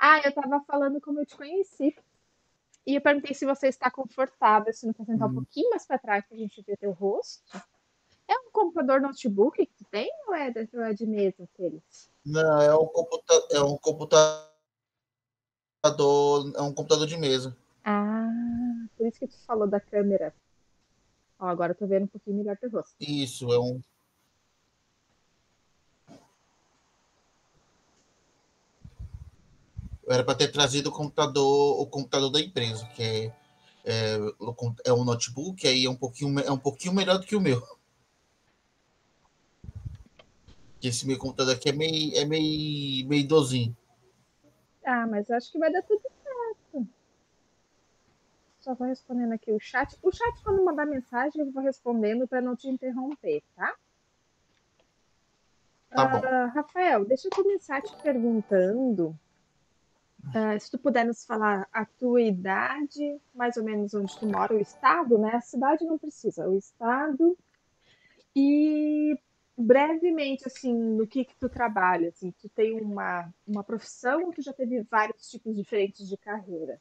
Ah, eu estava falando como eu te conheci. E eu perguntei se você está confortável, se não quer sentar um Hum, pouquinho mais para trás para a gente ver teu rosto. É um computador notebook que tu tem ou é de mesa aqueles? Não, é um computador de mesa. Ah, por isso que tu falou da câmera. Ó, agora eu tô vendo um pouquinho melhor teu rosto. Isso, é um. Era para ter trazido o computador da empresa, que é um notebook, aí é um pouquinho melhor do que o meu. Que esse meu computador aqui meio idosinho. Ah, mas eu acho que vai dar tudo. Só vou respondendo aqui o chat. O chat, quando mandar mensagem, eu vou respondendo para não te interromper, tá? Tá bom. Rafael, deixa eu começar te perguntando, se tu puder nos falar a tua idade, mais ou menos onde tu mora, o estado, né? A cidade não precisa, o estado e brevemente, assim, no que tu trabalha, assim, tu tem uma profissão ou tu já teve vários tipos diferentes de carreira?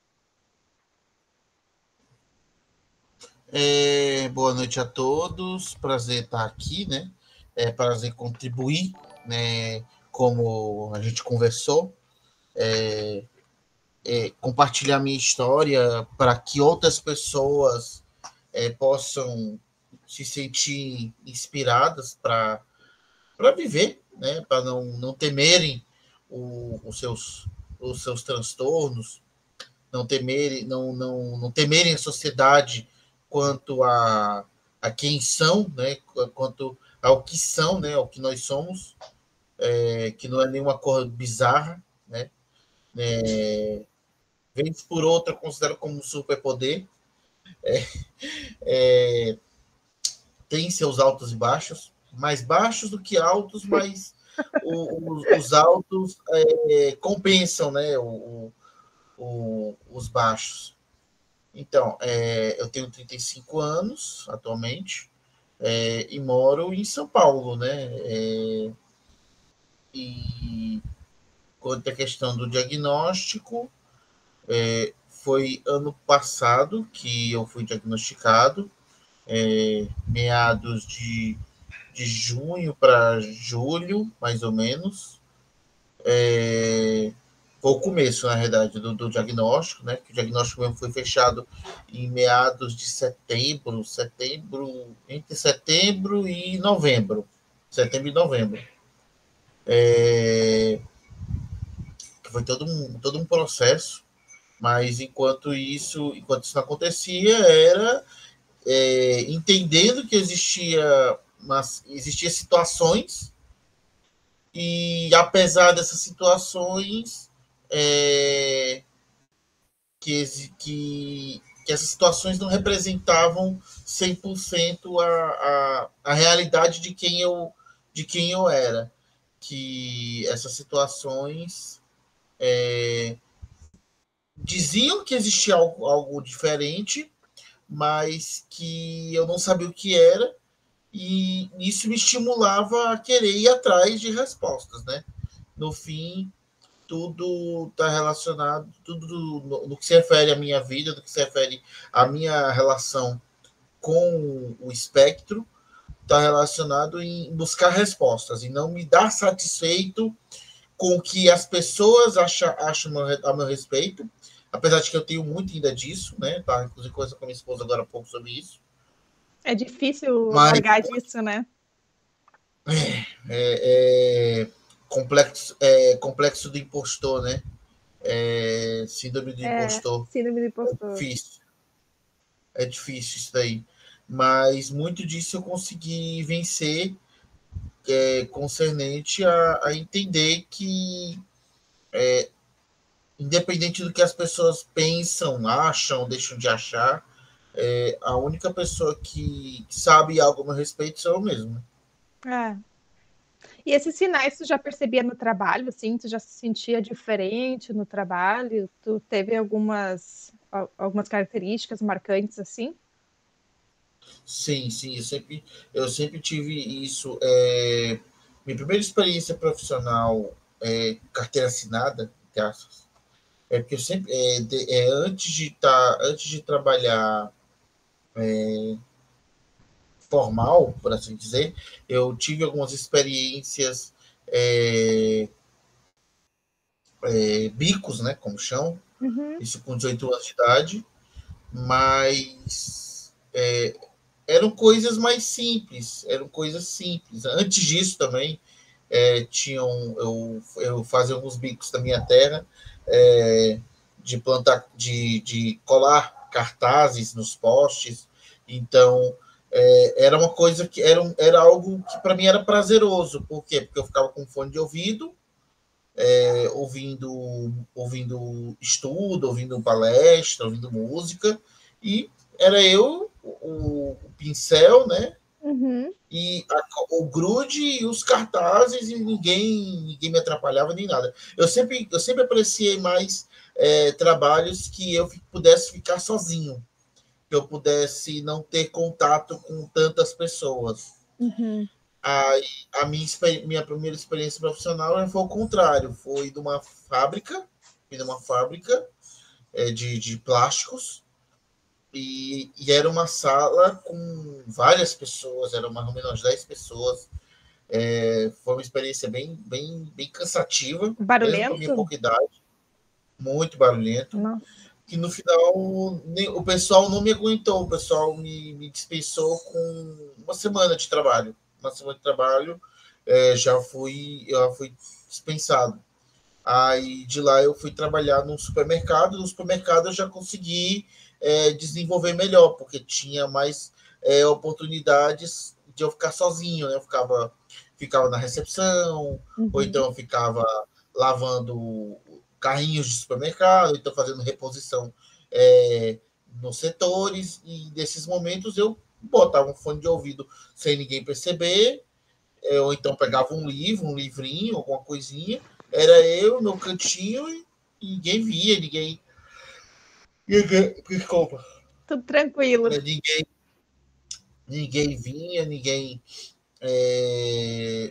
Boa noite a todos. Prazer estar aqui, né? É prazer contribuir, né? Como a gente conversou, compartilhar minha história para que outras pessoas possam se sentir inspiradas para viver, né? Para não temerem o, os seus os seus transtornos, não temerem a sociedade quanto a quem são, né? Quanto ao que são, né? Ao que nós somos, que não é nenhuma cor bizarra, né? É, vez por outra considero como um superpoder. Tem seus altos e baixos, mais baixos do que altos, mas os altos compensam, né? Os baixos. Então, eu tenho 35 anos atualmente, e moro em São Paulo, né? E quanto à questão do diagnóstico, foi ano passado que eu fui diagnosticado, meados de junho para julho, mais ou menos. Foi o começo, na realidade, do diagnóstico, né? Que o diagnóstico mesmo foi fechado em meados de entre setembro e novembro. Setembro e novembro. Que foi todo um processo, mas enquanto isso não acontecia, era entendendo que existia situações, e apesar dessas situações, é, que essas situações não representavam 100% a realidade de quem eu era. Que essas situações diziam que existia algo diferente, mas que eu não sabia o que era, e isso me estimulava a querer ir atrás de respostas, né? No fim, tudo está relacionado, tudo no que se refere à minha vida, no que se refere à minha relação com o espectro, está relacionado em buscar respostas e não me dar satisfeito com o que as pessoas acham a meu respeito, apesar de que eu tenho muito ainda disso, né? Tá, inclusive coisa com a minha esposa agora há pouco sobre isso, É difícil mas largar disso, né? complexo do impostor, né? Síndrome do É, impostor. síndrome do É impostor. difícil, é difícil isso daí. Mas muito disso eu consegui vencer, concernente a entender que, independente do que as pessoas pensam, acham, deixam de achar, a única pessoa que sabe algo a meu respeito sou eu mesmo. É. E esses sinais tu já percebia no trabalho, assim, tu já se sentia diferente no trabalho? Tu teve algumas características marcantes assim? Sim, sim, eu sempre tive isso. Minha primeira experiência profissional, carteira assinada, graças. É porque eu sempre, antes de trabalhar formal, por assim dizer, eu tive algumas experiências, é, bicos, né, como chão, Uhum, isso com 18 anos de idade, mas eram coisas mais simples, eram coisas simples. Antes disso também, eu fazia alguns bicos da minha terra, é, de plantar, de colar cartazes nos postes. Então, era uma coisa que era algo que para mim era prazeroso. Por quê? Porque eu ficava com fone de ouvido, ouvindo estudo, ouvindo palestra, ouvindo música, e era eu, o pincel, né? uhum. E o grude e os cartazes, e ninguém me atrapalhava nem nada. Eu sempre apreciei mais trabalhos que eu pudesse ficar sozinho, que eu pudesse não ter contato com tantas pessoas. Uhum. A, minha primeira experiência profissional foi o contrário, foi de uma fábrica de plásticos, e era uma sala com várias pessoas, era mais ou menos 10 pessoas. Foi uma experiência bem cansativa, mesmo com a minha Barulhento? pouca idade, muito barulhento, Nossa. que no final o pessoal não me aguentou, o pessoal me dispensou com uma semana de trabalho. Uma semana de trabalho, já fui dispensado. Aí de lá eu fui trabalhar num supermercado. No supermercado eu já consegui desenvolver melhor, porque tinha mais oportunidades de eu ficar sozinho, né? Ficava na recepção, ou Uhum. então eu ficava lavando carrinhos de supermercado, ou então fazendo reposição nos setores, e nesses momentos eu botava um fone de ouvido sem ninguém perceber, ou então pegava um livro, um livrinho, alguma coisinha, era eu no cantinho e ninguém via, desculpa, Tudo tranquilo. ninguém, ninguém vinha, ninguém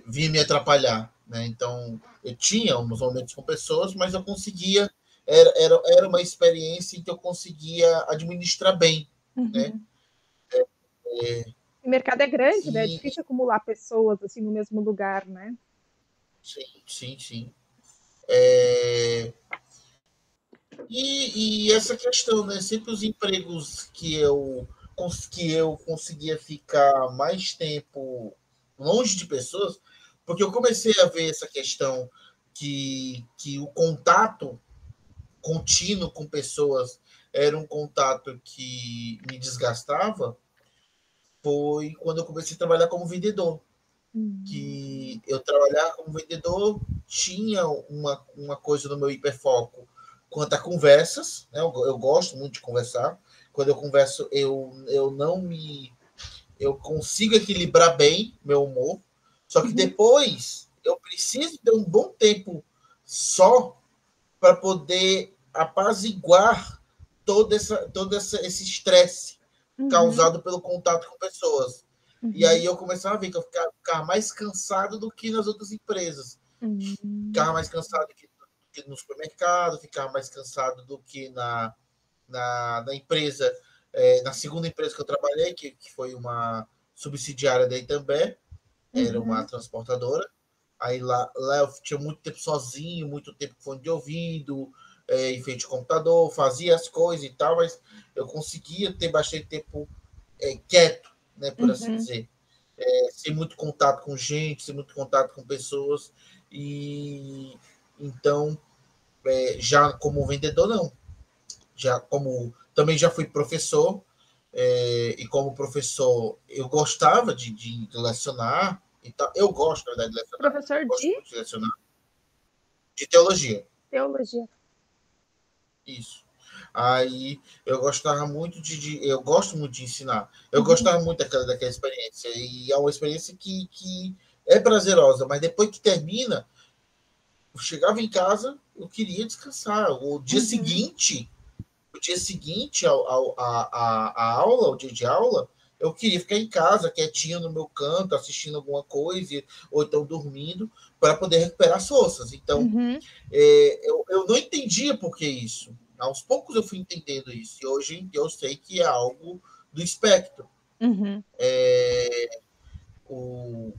vinha me atrapalhar, né? Então eu tinha uns momentos com pessoas, mas eu conseguia, era uma experiência em que eu conseguia administrar bem, né? Uhum. O mercado é grande, né? É E difícil acumular pessoas assim no mesmo lugar, né? sim, sim, sim. É, e essa questão, né? Sempre os empregos que eu conseguia ficar mais tempo longe de pessoas, porque eu comecei a ver essa questão que o contato contínuo com pessoas era um contato que me desgastava, foi quando eu comecei a trabalhar como vendedor. Uhum. Que eu trabalhar como vendedor tinha uma coisa no meu hiperfoco quanto a conversas, né? Eu gosto muito de conversar. Quando eu converso, eu não me. Eu consigo equilibrar bem meu humor. Só que Uhum. depois eu preciso ter um bom tempo só para poder apaziguar esse estresse Uhum. causado pelo contato com pessoas. E Uhum. aí eu começava a ver que eu ficava mais cansado do que nas outras empresas. Ficava Uhum. mais cansado que no supermercado, ficava mais cansado do que na empresa, na segunda empresa que eu trabalhei, que foi uma subsidiária da Itambé, era uma Uhum. transportadora. Aí lá eu tinha muito tempo sozinho, muito tempo com fone de ouvido, em frente ao computador, fazia as coisas e tal, mas eu conseguia ter bastante tempo quieto, né, por assim Uhum. dizer. Sem muito contato com gente, sem muito contato com pessoas. E então, já como vendedor, não. Já como também já fui professor, e como professor eu gostava de lecionar e tal. Eu gosto, na verdade, de lecionar. Professor Gosto de muito de lecionar. De teologia. teologia. Isso. Aí eu gostava muito eu gosto muito de ensinar. Eu Uhum. gostava muito daquela experiência. E é uma experiência que é prazerosa, mas depois que termina, eu chegava em casa, eu queria descansar. Uhum. O dia seguinte a aula, o dia de aula, Eu queria ficar em casa, quietinho no meu canto, assistindo alguma coisa, ou então dormindo, para poder recuperar as forças. Então, Uhum. eu não entendia por que isso. Aos poucos eu fui entendendo isso. E hoje eu sei que é algo do espectro. Uhum. O,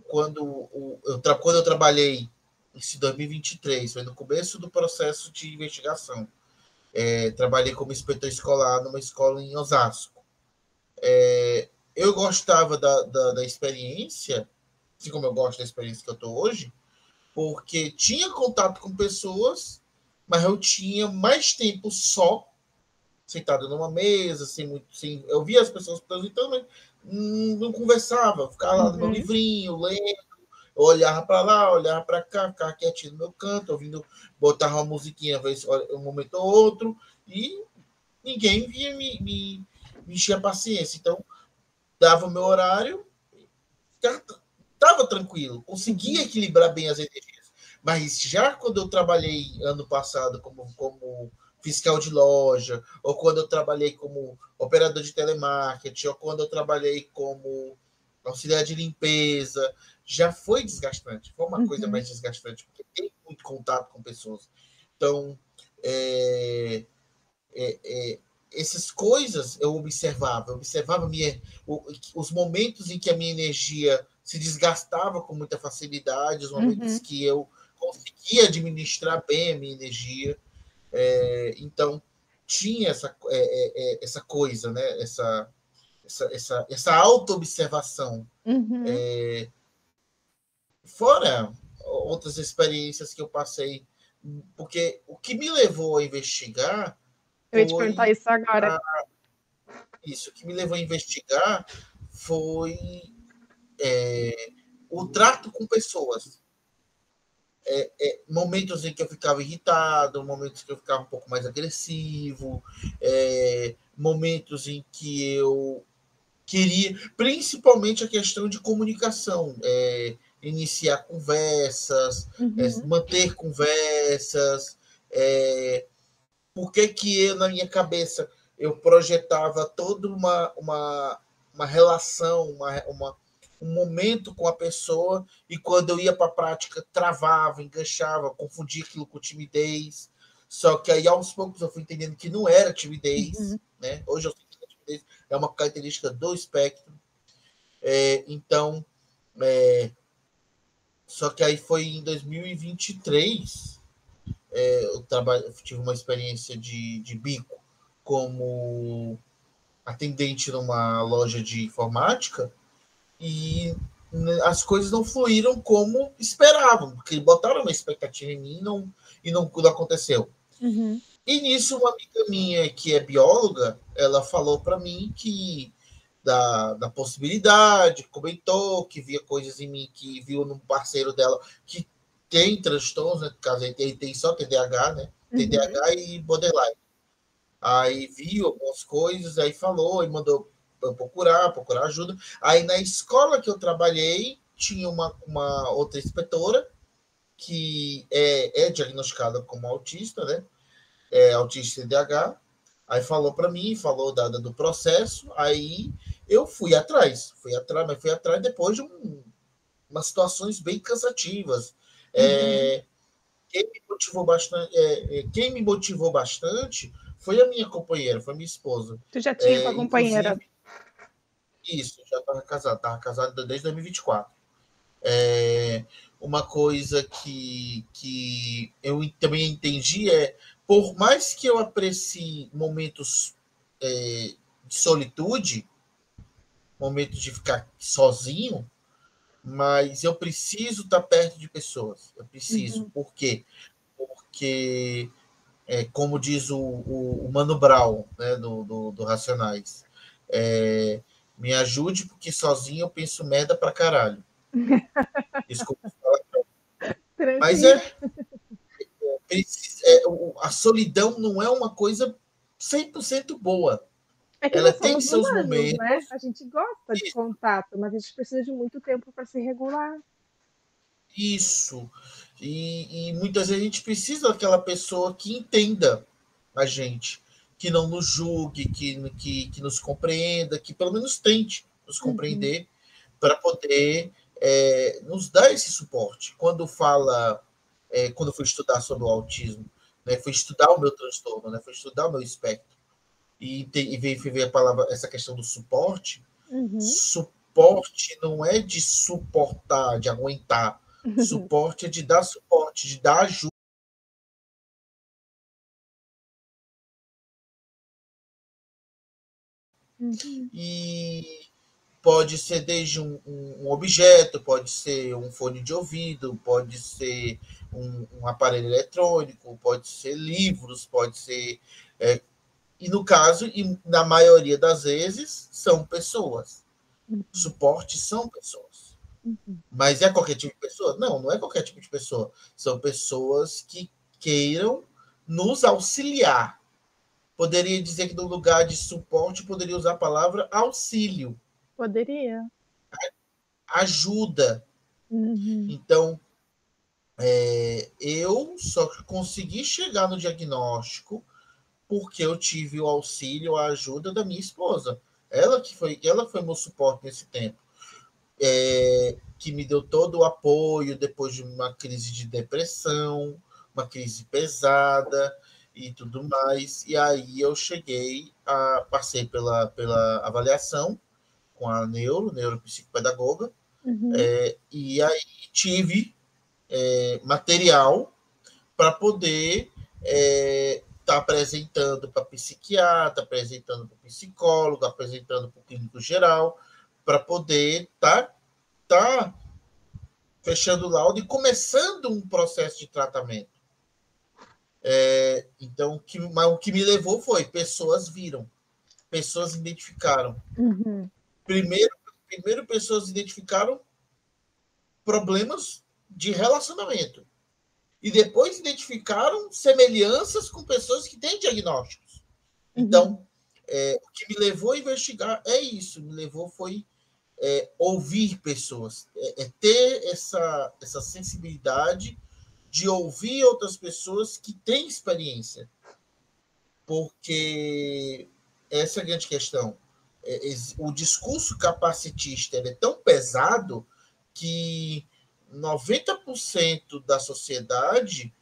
quando eu trabalhei em 2023, foi no começo do processo de investigação. Trabalhei como inspetor escolar numa escola em Osasco. Eu gostava da experiência, assim como eu gosto da experiência que eu estou hoje, porque tinha contato com pessoas, mas eu tinha mais tempo só, sentado numa mesa, eu via as pessoas transitando, mas não conversava, ficava lá no meu Uhum. livrinho, lendo, eu olhava para lá, olhava para cá, ficava quietinho no meu canto, ouvindo, botava uma musiquinha, vez um momento ou outro, e ninguém via me encher a paciência. Então, dava o meu horário, estava tranquilo, conseguia Uhum. equilibrar bem as energias. Mas já quando eu trabalhei ano passado como fiscal de loja, ou quando eu trabalhei como operador de telemarketing, ou quando eu trabalhei como auxiliar de limpeza, já foi desgastante. Foi uma coisa Uhum. mais desgastante, porque tem muito contato com pessoas. Então, é, essas coisas eu observava os momentos em que a minha energia se desgastava com muita facilidade, os momentos Uhum. que eu conseguia administrar bem a minha energia. Então, tinha essa coisa, né? Essa auto-observação. Uhum. Fora outras experiências que eu passei, porque o que me levou a investigar Eu ia te perguntar foi isso agora. isso. O que me levou a investigar foi o trato com pessoas. Momentos em que eu ficava irritado, momentos em que eu ficava um pouco mais agressivo, momentos em que eu queria, principalmente a questão de comunicação, iniciar conversas, Uhum. manter conversas, por que que eu, na minha cabeça, eu projetava toda uma relação, um momento com a pessoa, e quando eu ia para a prática, travava, enganchava, confundia aquilo com timidez. Só que aí, aos poucos, eu fui entendendo que não era timidez, Uhum. né? Hoje eu sei que a timidez é uma característica do espectro. Então, só que aí foi em 2023, eu tive uma experiência de bico como atendente numa loja de informática e as coisas não fluíram como esperavam, porque botaram uma expectativa em mim e não aconteceu. Uhum. E nisso, uma amiga minha que é bióloga, ela falou para mim que da possibilidade, comentou que via coisas em mim, que viu num parceiro dela que tem transtornos, né? No caso, ele tem só TDAH, né? Uhum. TDAH e borderline. Aí viu algumas coisas, aí falou e mandou eu procurar ajuda. Aí na escola que eu trabalhei, tinha uma outra inspetora que é diagnosticada como autista, né? Autista TDAH. Aí falou para mim, falou do processo, aí eu mas fui atrás depois de umas situações bem cansativas. Uhum. É, quem me motivou bastante foi a minha companheira, foi a minha esposa. Tu já tinha tua companheira. Inclusive, isso, já estava casado desde 2024. É, uma coisa que eu também entendi por mais que eu aprecie momentos de solitude, momentos de ficar sozinho, mas eu preciso estar perto de pessoas. Eu preciso. Uhum. Por quê? Porque como diz o Mano Brown, né, do Racionais, me ajude porque sozinho eu penso merda pra caralho. Desculpa falar. Mas Tranquilo. a solidão não é uma coisa 100% boa. É que Ela nós tem somos seus humanos, né? momentos. A gente gosta de contato, mas a gente precisa de muito tempo para se regular. Isso. E muitas vezes a gente precisa daquela pessoa que entenda a gente. que não nos julgue, que nos compreenda, que pelo menos tente nos compreender para poder nos dar esse suporte. Quando eu fui estudar sobre o autismo, né, fui estudar o meu transtorno, né, fui estudar o meu espectro, e ver a palavra, essa questão do suporte. Suporte não é de suportar, de aguentar. Suporte é de dar suporte, de dar ajuda. E pode ser desde um objeto, pode ser um fone de ouvido, pode ser um aparelho eletrônico, pode ser livros, pode ser. E no caso, e na maioria das vezes, são pessoas. Suporte são pessoas. Mas é qualquer tipo de pessoa? Não, não é qualquer tipo de pessoa. São pessoas que queiram nos auxiliar. Poderia dizer que no lugar de suporte, poderia usar a palavra auxílio. Poderia. Ajuda. Então, eu só consegui chegar no diagnóstico porque eu tive o auxílio, a ajuda da minha esposa. Ela foi meu suporte nesse tempo. Que me deu todo o apoio depois de uma crise de depressão, uma crise pesada e tudo mais. E aí eu passei pela avaliação com a neuropsicopedagoga, e aí tive material para poder tá apresentando para psiquiatra, apresentando para psicólogo, apresentando para o clínico geral, para poder tá fechando o laudo e começando um processo de tratamento. Então, o que me levou foi pessoas viram, pessoas identificaram. Primeiro, pessoas identificaram problemas de relacionamento. E depois identificaram semelhanças com pessoas que têm diagnósticos. Então, o que me levou a investigar é isso. Me levou foi ouvir pessoas, ter essa sensibilidade de ouvir outras pessoas que têm experiência. Porque essa é a grande questão. O discurso capacitista é tão pesado que 90% da sociedade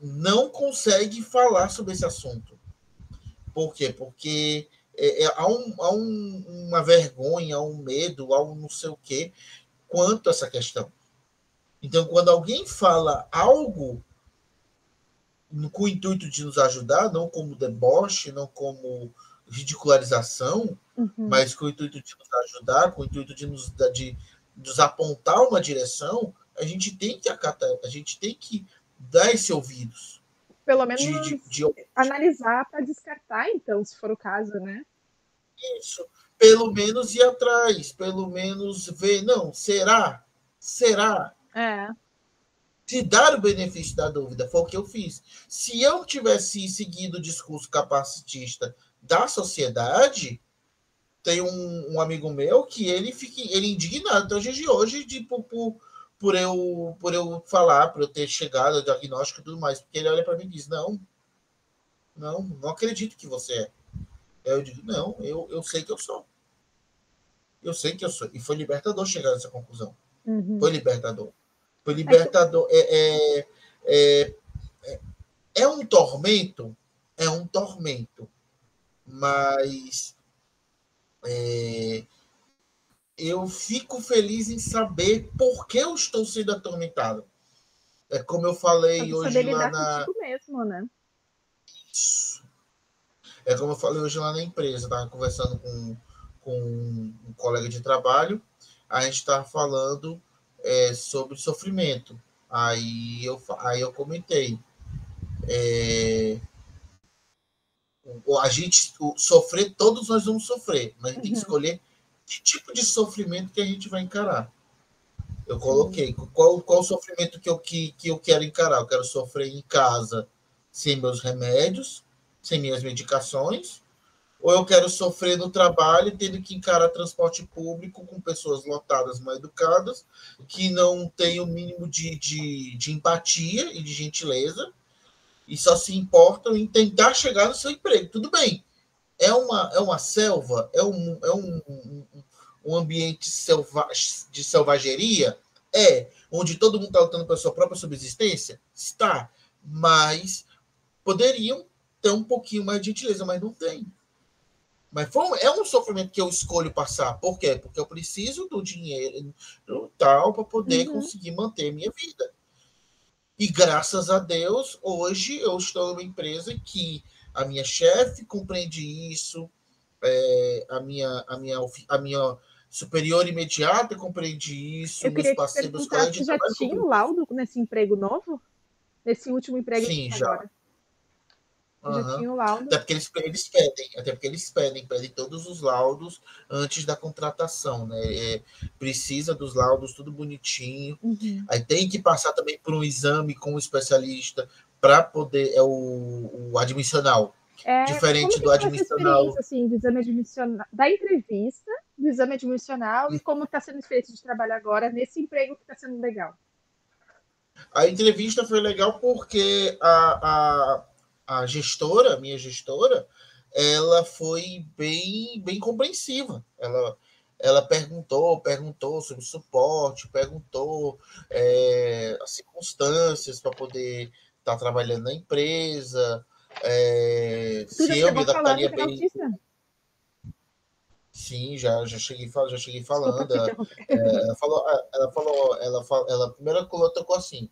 não consegue falar sobre esse assunto. Por quê? Porque há uma vergonha, há um medo, há um não sei o quê quanto a essa questão. Então, quando alguém fala algo com o intuito de nos ajudar, não como deboche, não como ridicularização, mas com o intuito de nos ajudar, com o intuito de nos apontar uma direção, a gente tem que acatar, a gente tem que dar esse ouvidos. Pelo menos analisar para descartar, então, se for o caso, né? Isso. Pelo menos ir atrás, pelo menos ver, não, será? Será? Se dar o benefício da dúvida, foi o que eu fiz. Se eu tivesse seguido o discurso capacitista da sociedade, tem um amigo meu que ele indignado até os dias de hoje por eu falar, por eu ter chegado ao diagnóstico e tudo mais. Porque ele olha para mim e diz, não acredito que você é. Eu digo, não, eu sei que eu sou. Eu sei que eu sou. E foi libertador chegar nessa conclusão. Foi libertador. Foi libertador. É um tormento? É um tormento. Mas eu fico feliz em saber por que eu estou sendo atormentado. É como eu falei hoje lá na... mesmo, né? Isso. É como eu falei hoje lá na empresa. Estava conversando com um colega de trabalho. A gente estava falando sobre sofrimento. Aí eu comentei. A gente sofrer, todos nós vamos sofrer, mas a gente tem que escolher que tipo de sofrimento que a gente vai encarar. Eu coloquei qual o sofrimento que eu quero encarar. Eu quero sofrer em casa sem meus remédios, sem minhas medicações, ou eu quero sofrer no trabalho tendo que encarar transporte público com pessoas lotadas, mal educadas, que não têm o mínimo de empatia e de gentileza, e só se importam em tentar chegar no seu emprego. Tudo bem, é uma selva, um ambiente de selvageria, onde todo mundo está lutando pela sua própria subsistência, está, mas poderiam ter um pouquinho mais de gentileza, mas não tem. Mas é um sofrimento que eu escolho passar. Por quê? Porque eu preciso do dinheiro tal para poder conseguir manter minha vida. E graças a Deus, hoje eu estou numa empresa que a minha chefe compreende isso, a minha superior imediata compreende isso, Eu meus queria te parceiros, meus perguntar, colegas tu de já trabalho tinha o compreendem isso. laudo nesse emprego novo? Nesse último emprego que Sim, tá já. agora? Já Uhum. tinha o laudo? Até porque eles pedem todos os laudos antes da contratação, né? Precisa dos laudos, tudo bonitinho. Aí tem que passar também por um exame com o especialista para poder, o admissional. Como Diferente que do foi essa admissional. experiência, assim, do exame admissional, da entrevista, do exame admissional e como está sendo a experiência de trabalho agora nesse emprego que está sendo legal? A entrevista foi legal porque a gestora, minha gestora, ela foi bem compreensiva. Ela perguntou sobre suporte, perguntou as circunstâncias para poder estar trabalhando na empresa, Tu já se eu me chegou falando adaptaria que era bem. autista? Sim, já cheguei Desculpa falando. te interromper. Ela primeiro colocou assim: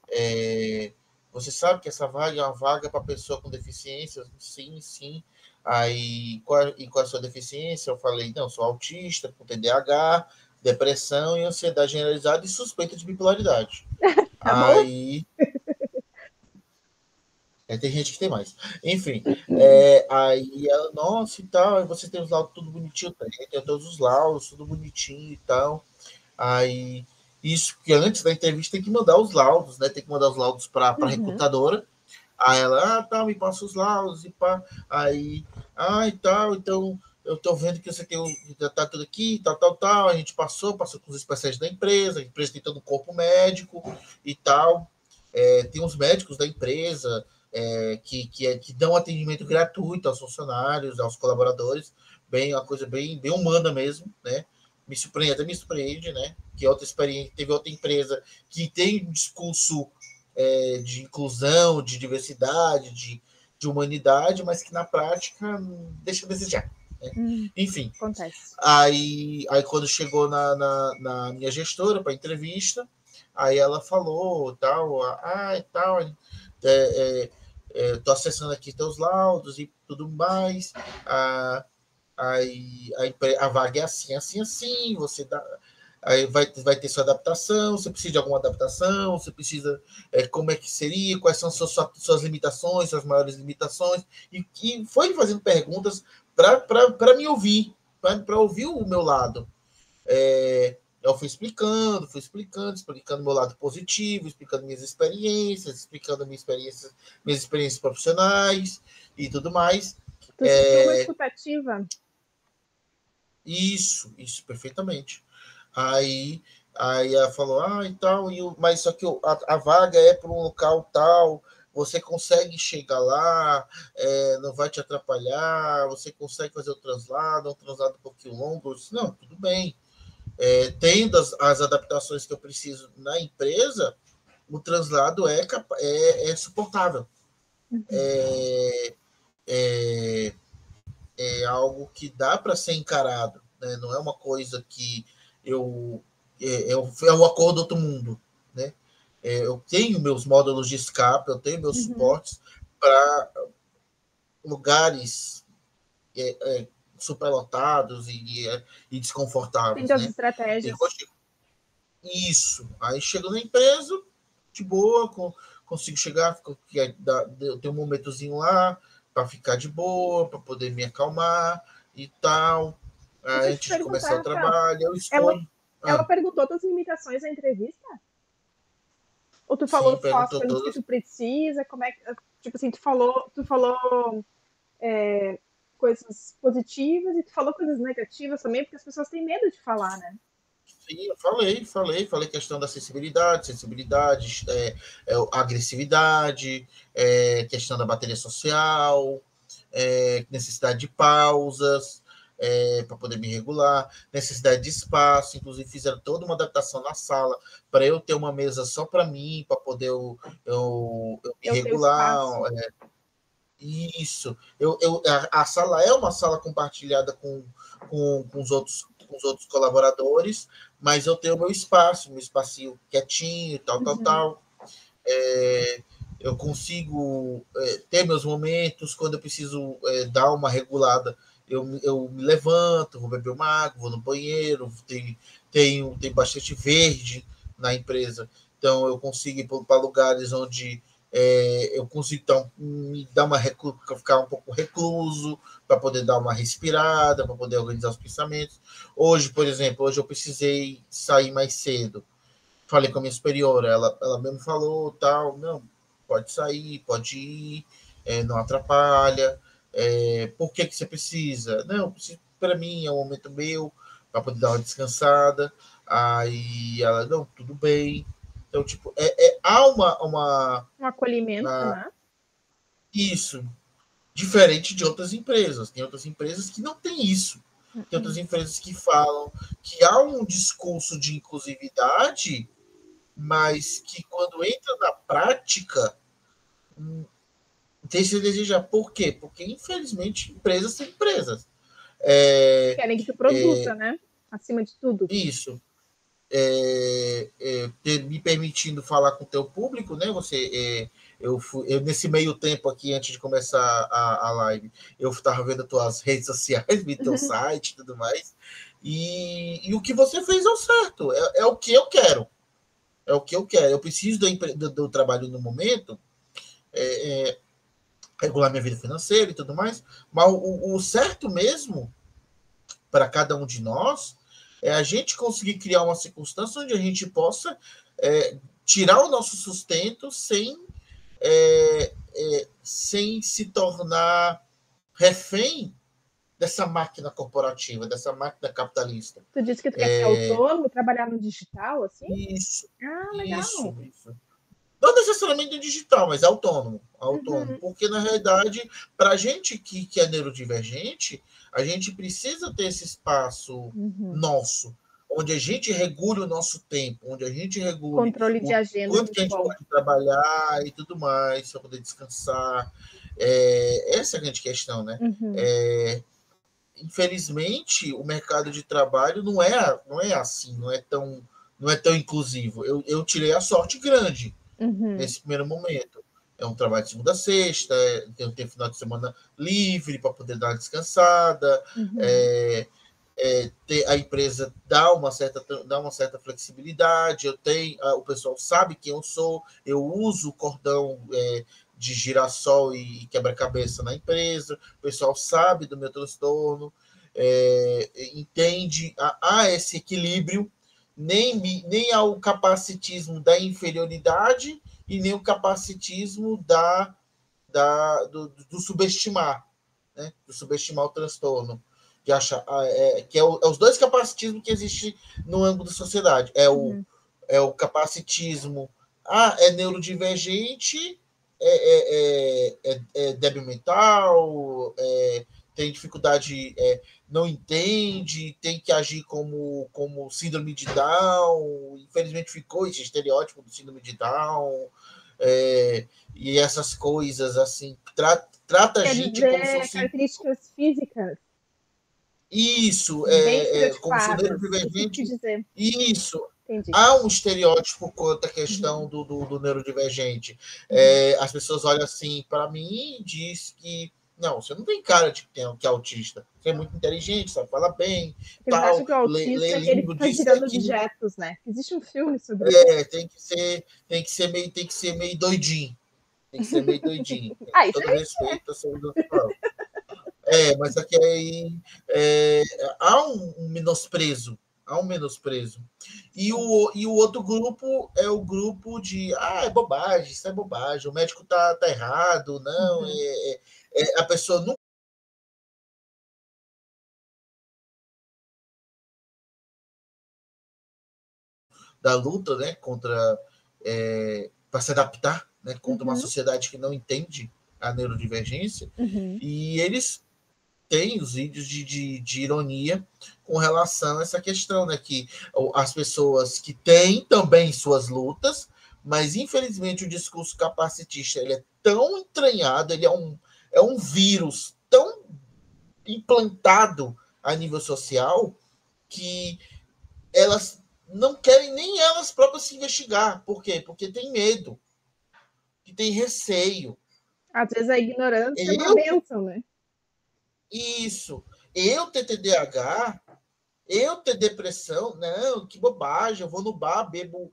é, você sabe que essa vaga é uma vaga para pessoa com deficiência? Sim, sim. Aí, qual é a sua deficiência? Eu falei, não, sou autista, com TDAH, depressão e ansiedade generalizada e suspeita de bipolaridade. Tá bom? Aí, tem gente que tem mais. Enfim, aí ela, nossa, e tal, aí você tem os laudos tudo bonitinho, tem todos os laudos, tudo bonitinho e tal. Aí, isso que antes da entrevista tem que mandar os laudos, né? Tem que mandar os laudos para a recrutadora. Aí ela, tá, me passa os laudos e pá. Aí, e tal, então eu tô vendo que você tem tá tudo aqui, tal. A gente passou com os especialistas da empresa, a empresa tem todo um corpo médico e tal. Tem os médicos da empresa que dão atendimento gratuito aos funcionários, aos colaboradores, uma coisa bem humana mesmo, né? Até me surpreende, né? Que outra experiência, teve outra empresa que tem um discurso de inclusão, de diversidade, de humanidade, mas que na prática deixa a desejar. Né? Enfim, Acontece. aí quando chegou na minha gestora para entrevista, aí ela falou tal, tô acessando aqui teus laudos e tudo mais. Aí a vaga é assim, você dá. Aí vai ter sua adaptação, você precisa de alguma adaptação, você precisa. Como é que seria, quais são suas limitações, suas maiores limitações, e foi fazendo perguntas para me ouvir, para ouvir o meu lado. Eu fui explicando meu lado positivo, explicando minhas experiências, explicando minhas experiências profissionais e tudo mais. Tu sentiu uma escutativa? Isso, perfeitamente. Aí, aí ela falou, e tal, mas só que a vaga é para um local tal, você consegue chegar lá, não vai te atrapalhar, você consegue fazer o translado, um translado um pouquinho longo. Eu disse, não, tudo bem. Tendo as adaptações que eu preciso na empresa, o translado é suportável. É, é algo que dá para ser encarado, né? Não é uma coisa que eu é um acordo do outro mundo, né? Eu tenho meus módulos de escape, eu tenho meus suportes para lugares superlotados e Tem desconfortáveis, das né? estratégias. Isso. Aí chego na empresa, de boa, consigo chegar, eu tenho um momentozinho lá para ficar de boa, para poder me acalmar e tal. Deixa eu te Antes de começar o perguntar, Rafael. trabalho, eu Ela, escolho. ela perguntou das limitações da entrevista? Ou tu falou Sim, só as perguntou coisas que todas. tu precisa? Como é que, tipo assim, tu falou coisas positivas e tu falou coisas negativas também, porque as pessoas têm medo de falar, né? Sim, eu falei questão da sensibilidade, agressividade, questão da bateria social, necessidade de pausas, para poder me regular, necessidade de espaço, inclusive fizeram toda uma adaptação na sala para eu ter uma mesa só para mim, para poder eu me Eu tenho regular. espaço. Isso. A sala é uma sala compartilhada com os outros colaboradores, mas eu tenho meu espacinho quietinho, tal, tal, Uhum. tal. É, eu consigo ter meus momentos, quando eu preciso dar uma regulada, eu me levanto, vou beber uma água, vou no banheiro, tem bastante verde na empresa, então eu consigo ir para lugares onde eu consigo me dar ficar um pouco recluso, para poder dar uma respirada, para poder organizar os pensamentos. Hoje, por exemplo, hoje eu precisei sair mais cedo. Falei com a minha superiora, ela mesmo falou, tal, não, pode sair, pode ir, não atrapalha. Por que você precisa? Não, preciso para mim, é um momento meu, para poder dar uma descansada. Aí ela, não, tudo bem. Então, tipo, há Um acolhimento, na, né? isso, diferente de outras empresas. Tem outras empresas que não têm isso. Tem outras Uhum. empresas que falam que há um discurso de inclusividade, mas que quando entra na prática, deixa a desejar. Por quê? Porque, infelizmente, empresas são empresas. É, Querem que tu é, produza, né? Acima de tudo. isso. Me permitindo falar com o teu público, né? Eu, nesse meio tempo aqui, antes de começar a live, eu estava vendo as tuas redes sociais, vi teu site e tudo mais. E o que você fez é o certo, é o que eu quero. É o que eu quero. Eu preciso do trabalho no momento, regular minha vida financeira e tudo mais, mas o certo mesmo para cada um de nós é a gente conseguir criar uma circunstância onde a gente possa tirar o nosso sustento sem se tornar refém dessa máquina corporativa, dessa máquina capitalista. Tu disse que tu quer ser autônomo, trabalhar no digital, assim? Isso, Ah, legal. isso. Não necessariamente digital, mas autônomo. Autônomo. Uhum. Porque, na realidade, para a gente que é neurodivergente, a gente precisa ter esse espaço Uhum. nosso, onde a gente regule o nosso tempo, onde a gente regule Controle de o agenda é quanto que a muito gente bom. pode trabalhar e tudo mais, para poder descansar. Essa é a grande questão, né? Uhum. Infelizmente, o mercado de trabalho não é assim, não é tão inclusivo. Eu tirei a sorte grande Uhum. nesse primeiro momento. É um trabalho de segunda a sexta, eu tenho final de semana livre para poder dar uma descansada, Uhum. é, a empresa dá uma certa flexibilidade, o pessoal sabe quem eu sou, eu uso o cordão de girassol e quebra-cabeça na empresa, o pessoal sabe do meu transtorno, entende, há esse equilíbrio, nem há o capacitismo da inferioridade e nem o capacitismo do subestimar, né? Do subestimar o transtorno. Que é os dois capacitismos que existem no âmbito da sociedade. Uhum. É o capacitismo, é neurodivergente, é débil mental, tem dificuldade, não entende, tem que agir como síndrome de Down. Infelizmente ficou esse estereótipo do síndrome de Down. E essas coisas assim, trata a Quer gente como se dizer fosse características físicas isso, bem como se o estereotipadas. Isso que quis neurodivergente. dizer. Isso. Entendi. Há um estereótipo quanto à questão Uhum. do neurodivergente. Uhum. As pessoas olham assim para mim e diz que não, você não tem cara de que é autista. Você é muito inteligente, sabe falar bem, Porque eles acham tal, que o lê autista é aquele que livro fica disso e girando aquilo. objetos, né? Existe um filme sobre isso. Tem que ser meio doidinho. Tem que ser meio doidinho. Ah, isso Todo aí. respeito à saúde mental. Mas aqui aí há um menosprezo. Há um menosprezo. E o outro grupo é o grupo de é bobagem, isso é bobagem, o médico tá errado, não, Uhum. a pessoa nunca da luta, né, contra para se adaptar, né, contra uma sociedade que não entende a neurodivergência, e eles têm os vídeos de ironia com relação a essa questão, né, que as pessoas que têm também suas lutas, mas infelizmente o discurso capacitista ele é tão entranhado, ele é um vírus tão implantado a nível social que elas não querem nem elas próprias se investigar. Por quê? Porque tem medo, que tem receio. Às vezes a ignorância é uma Eu, bênção, né? isso. Eu ter TDAH, eu ter depressão, não, que bobagem, eu vou no bar, bebo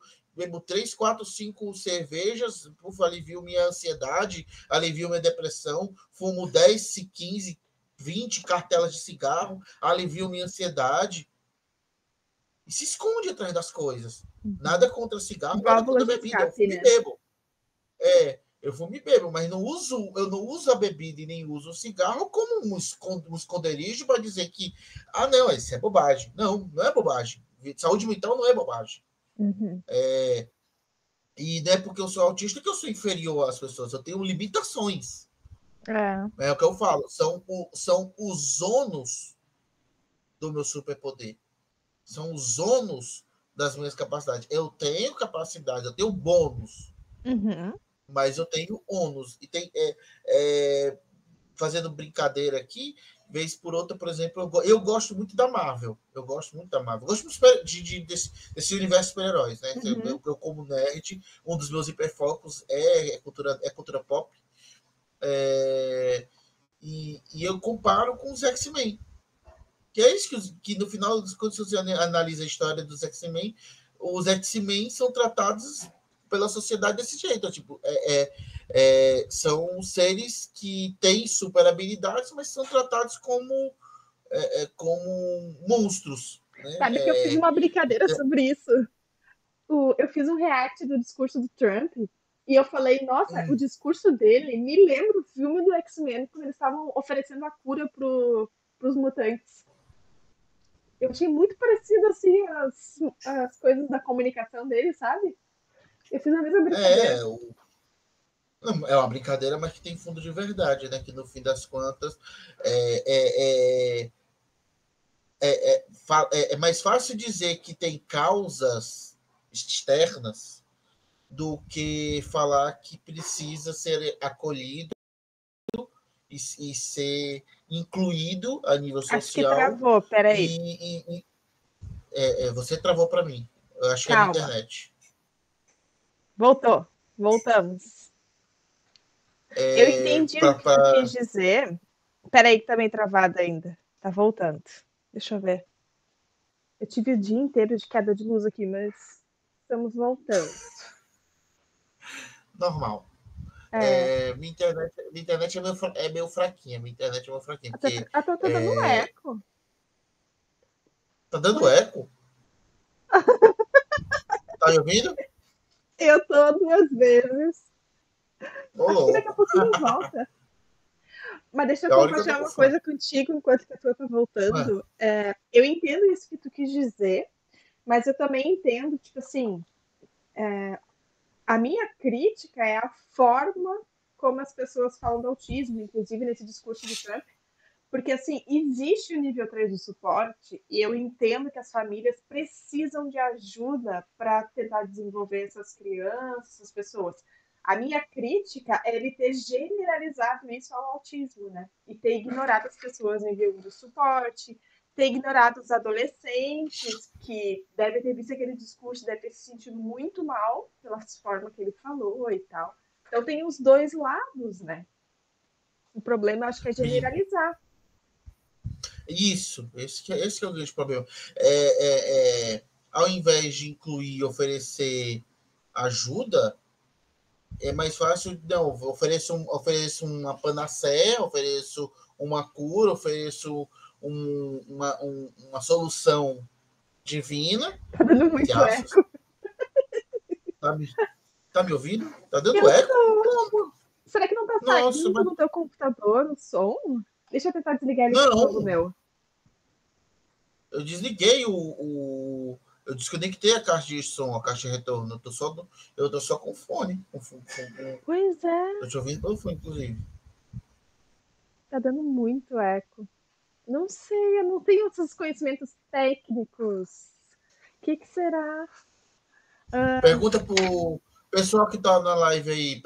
3, 4, 5 cervejas, alivio minha ansiedade, alivio minha depressão, fumo 10, 15, 20 cartelas de cigarro, alivio minha ansiedade. E se esconde atrás das coisas. Nada contra cigarro, nada Válvula contra de bebida. Eu escape, fumo e né? bebo. Eu fumo e bebo, mas eu não uso a bebida e nem uso o cigarro como um esconderijo para dizer que, não, isso é bobagem. Não, não é bobagem. Saúde mental não é bobagem. E não é porque eu sou autista que eu sou inferior às pessoas. Eu tenho limitações. É o que eu falo. São os ônus do meu superpoder. São os ônus das minhas capacidades. Eu tenho capacidade, eu tenho bônus, mas eu tenho ônus. E tem, fazendo brincadeira aqui, vez por outra, por exemplo, eu gosto muito da Marvel. Eu gosto muito da Marvel. Eu gosto desse universo de super-heróis, né? Eu, como nerd, um dos meus hiperfocos é cultura pop. E eu comparo com os X-Men. Que é isso que no final, quando você analisa a história dos X-Men, os X-Men são tratados pela sociedade desse jeito. Tipo, são seres que têm super habilidades, mas são tratados como monstros. Sabe que eu fiz uma brincadeira sobre isso. Eu fiz um react do discurso do Trump e eu falei, nossa, o discurso dele me lembra o filme do X-Men, quando eles estavam oferecendo a cura pros mutantes. Eu achei muito parecido, assim, as coisas da comunicação dele, sabe? Eu fiz a mesma brincadeira. É uma brincadeira, mas que tem fundo de verdade, né? Que no fim das contas é mais fácil dizer que tem causas externas do que falar que precisa ser acolhido e ser incluído a nível Acho que social. travou, peraí. Você travou para mim. Eu acho que é a minha Calma. internet. Voltou. Voltamos. Eu entendi o que tu quis dizer. Peraí, que tá meio travado ainda. Tá voltando. Deixa eu ver. Eu tive o dia inteiro de queda de luz aqui, mas estamos voltando. Normal. Minha internet é meio fraquinha. Minha internet é meio fraquinha. Porque, Tá dando um eco. tá dando eco? Tá me ouvindo? Eu tô 2 vezes. Ô, Acho que daqui a louco. pouquinho volta. Mas deixa eu É a hora que eu tô compartilhar com uma fome. coisa contigo enquanto que a tua tá voltando. Eu entendo isso que tu quis dizer, mas eu também entendo, tipo assim, a minha crítica é a forma como as pessoas falam do autismo, inclusive nesse discurso do Trump, porque assim, existe o nível 3 do suporte e eu entendo que as famílias precisam de ajuda para tentar desenvolver essas crianças, essas pessoas. A minha crítica é ele ter generalizado isso ao autismo, né? E ter ignorado as pessoas no nível 1 do suporte, ter ignorado os adolescentes que devem ter visto aquele discurso, devem ter se sentido muito mal pela forma que ele falou e tal. Então tem os dois lados, né? O problema, eu acho que é generalizar. Isso, esse que é o grande problema. Ao invés de incluir e oferecer ajuda, é mais fácil, não, ofereço uma panaceia, ofereço uma cura, ofereço uma solução divina, Tá dando entre muito aspas. eco. Tá me ouvindo? Tá dando Eu eco? tô. Será que não tá Nossa, saindo mas no teu computador o som? Deixa eu tentar desligar ele de novo, não, meu. eu desliguei o Eu desconectei a caixa de som, a caixa de retorno. Eu tô só com fone. Pois é, Eu te ouvindo pelo fone, inclusive. tá dando muito eco. Não sei, eu não tenho esses conhecimentos técnicos. O que que será? Pergunta pro pessoal que tá na live aí.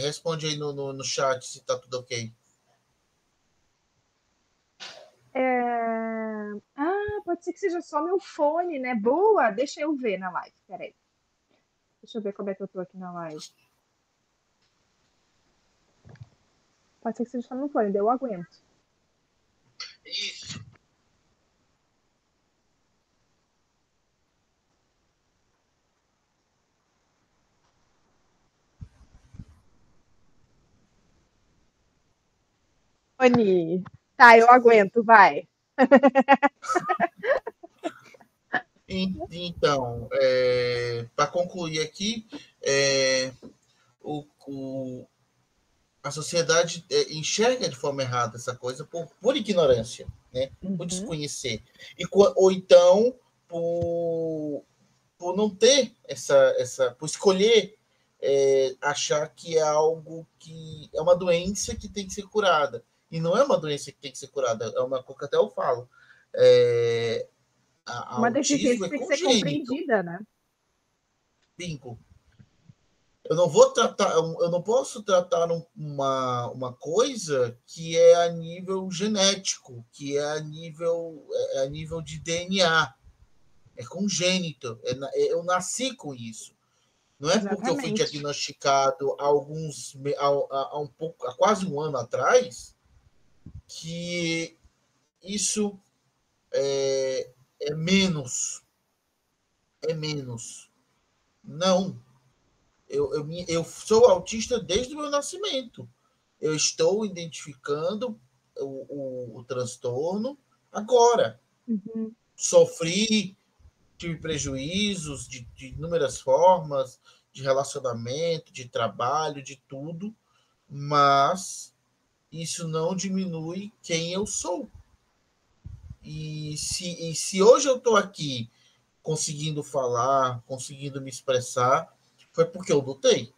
Responde aí no chat se tá tudo ok. Pode ser que seja só meu fone, né? Boa, deixa eu ver na live. Peraí. Deixa eu ver como é que eu tô aqui na live. Pode ser que seja só meu fone, daí eu aguento. Isso. Fone. Tá, eu aguento, vai. Então, para concluir aqui, o, o, a sociedade enxerga de forma errada essa coisa por ignorância, né? Por Uhum. desconhecer. Ou então por não ter por escolher achar que é algo que é uma doença que tem que ser curada. E não é uma doença que tem que ser curada, é uma coisa que até eu falo. Uma Autismo deficiência é tem que ser congênito, compreendida, né? bingo. Eu não posso tratar uma coisa que é a nível genético, que é a nível de DNA, é congênito, eu nasci com isso. Não é porque eu fui Exatamente. diagnosticado há quase um ano atrás que isso é menos, é menos. Não, eu sou autista desde o meu nascimento. Eu estou identificando o transtorno agora. Uhum. Sofri, tive prejuízos de inúmeras formas, de relacionamento, de trabalho, de tudo, mas isso não diminui quem eu sou. E se hoje eu estou aqui conseguindo falar, conseguindo me expressar, foi porque eu lutei.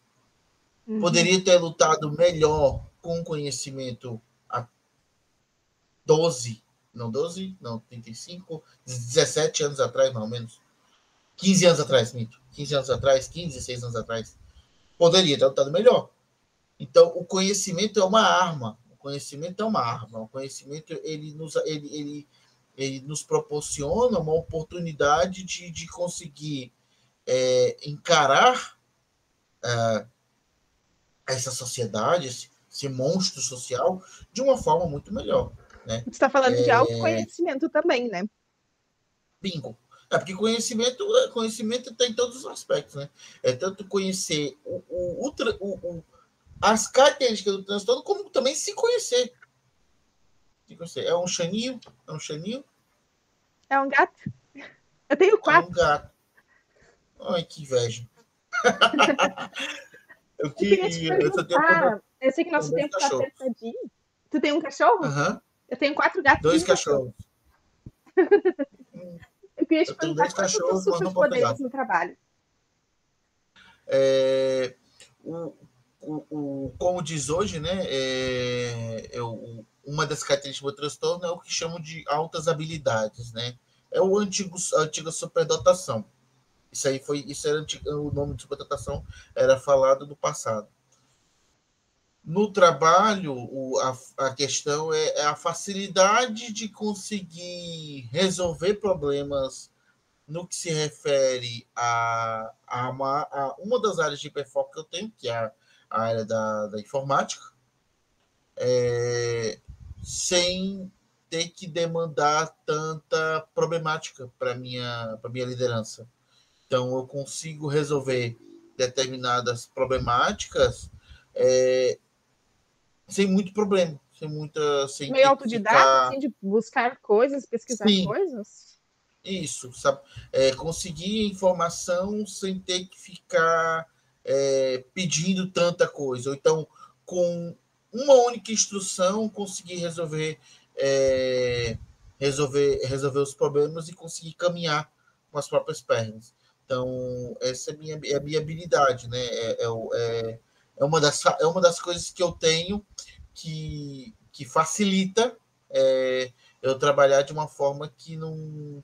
Uhum. Poderia ter lutado melhor com conhecimento há 12, não 12, não, 35, 17 anos atrás, mais ou menos. 15 anos atrás, mito. 15 anos atrás, 15, 16 anos atrás. Poderia ter lutado melhor. Então, o conhecimento é uma arma. O conhecimento é uma arma. O conhecimento ele nos proporciona uma oportunidade de conseguir encarar essa sociedade, esse monstro social, de uma forma muito melhor. Né? Você está falando de autoconhecimento também, né? Bingo. Porque conhecimento tem todos os aspectos. Né? É tanto conhecer as características do transtorno, como também se conhecer. É um chaninho? É um chaninho? É um gato? Eu tenho É um 4. gato. Ai, que inveja. Eu queria te Eu só tenho também, perguntar, eu sei que nosso dois tempo está cachorros. apertadinho. Tu tem um cachorro? Uhum. Eu tenho 4 Dois gatinhos. cachorros. Eu queria te Eu tenho perguntar dois quais são os teus cachorros, mas não posso ter superpoderes gato. no trabalho. É, o, como diz hoje, né? Uma das características do transtorno é o que chamam de altas habilidades, né? É a antiga superdotação. Isso era o nome de superdotação era falado do passado. No trabalho, a questão é a facilidade de conseguir resolver problemas no que se refere a uma das áreas de hiperfoco que eu tenho, que é a área da informática, sem ter que demandar tanta problemática para minha liderança. Então, eu consigo resolver determinadas problemáticas é, sem muito problema, sem Meio ter que autodidata, ficar. assim, de buscar coisas, pesquisar Sim, coisas? isso, sabe? Conseguir informação sem ter que ficar pedindo tanta coisa. Ou então, com uma única instrução, conseguir resolver os problemas e conseguir caminhar com as próprias pernas. Então, essa é a minha habilidade, né? É uma das coisas que eu tenho que facilita eu trabalhar de uma forma que não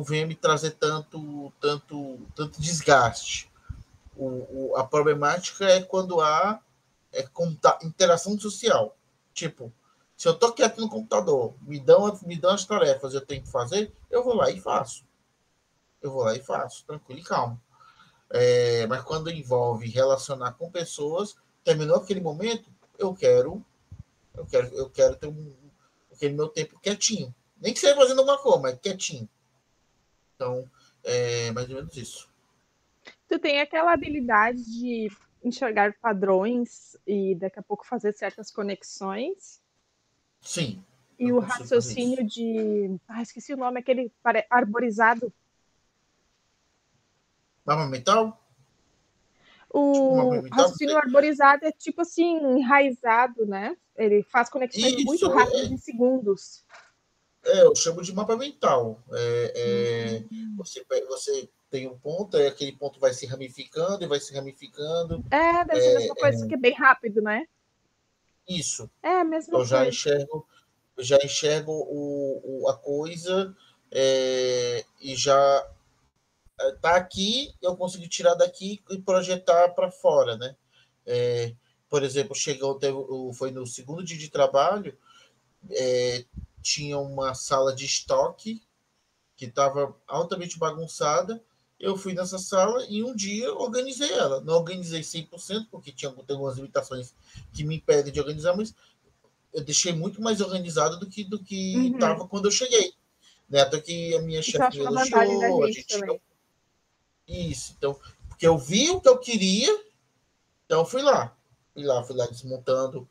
venha me trazer tanto desgaste. A problemática é quando há interação social. Tipo, se eu tô quieto no computador, me dão as tarefas, eu tenho que fazer, eu vou lá e faço. Tranquilo e calmo. Mas quando envolve relacionar com pessoas, terminou aquele momento, eu quero ter aquele meu tempo quietinho. Nem que seja fazendo alguma coisa, mas quietinho. Então, é mais ou menos isso. Tu tem aquela habilidade de enxergar padrões e daqui a pouco fazer certas conexões. Sim, E eu o consigo fazer isso. raciocínio de. Ah, esqueci o nome, aquele arborizado. Mapa mental? Tipo, mapa O mental? raciocínio arborizado é tipo assim, enraizado, né? Ele faz conexões muito Isso, rápidas em segundos. eu chamo de mapa mental. Você tem um ponto, aí aquele ponto vai se ramificando e vai se ramificando. É, deve ser a mesma coisa, que é bem rápido, né? Isso. É a mesma Eu coisa. já enxergo a coisa e já tá aqui, eu consigo tirar daqui e projetar para fora, né? É, por exemplo, foi no segundo dia de trabalho, tinha uma sala de estoque que estava altamente bagunçada. Eu fui nessa sala e um dia organizei ela. Não organizei 100%, porque tem algumas limitações que me impedem de organizar, mas eu deixei muito mais organizado do que Uhum. estava quando eu cheguei. Né? Até que a minha Isso eu chefe acho me uma vantagem da elogiou, a gente gente tirou também. isso. Então, porque eu vi o que eu queria, então eu fui lá desmontando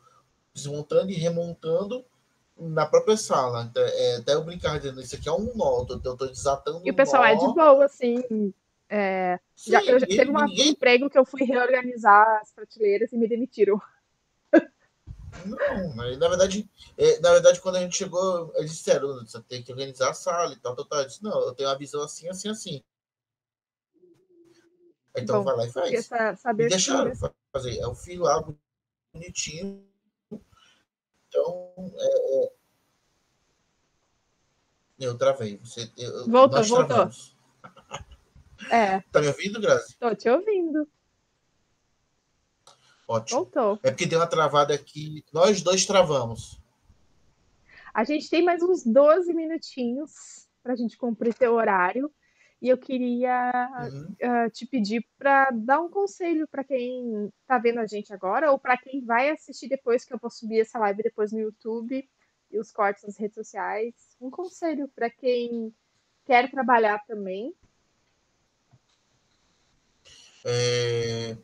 e remontando na própria sala. Até eu brincar dizendo, isso aqui é um nó, eu tô desatando E o um pessoal é de nó. boa, assim. Sim, Teve um ninguém. emprego que eu fui reorganizar as prateleiras e me demitiram. Não, na verdade, quando a gente chegou, eles disseram, você tem que organizar a sala e tal, tal, tal. Eu disse, não, eu tenho uma visão assim, assim, assim. Que Então bom. vai lá e Porque faz. Me saber que deixaram fazer. Eu fui lá bonitinho. Então, eu travei. voltou, Nós voltou. travamos. É, Tá me ouvindo, Grazi? tô te ouvindo. Ótimo. Voltou. É porque deu uma travada aqui. Nós dois travamos. A gente tem mais uns 12 minutinhos para a gente cumprir teu horário. E eu queria Uhum. te pedir para dar um conselho para quem está vendo a gente agora ou para quem vai assistir depois, que eu vou subir essa live depois no YouTube e os cortes nas redes sociais. Um conselho para quem quer trabalhar também. É,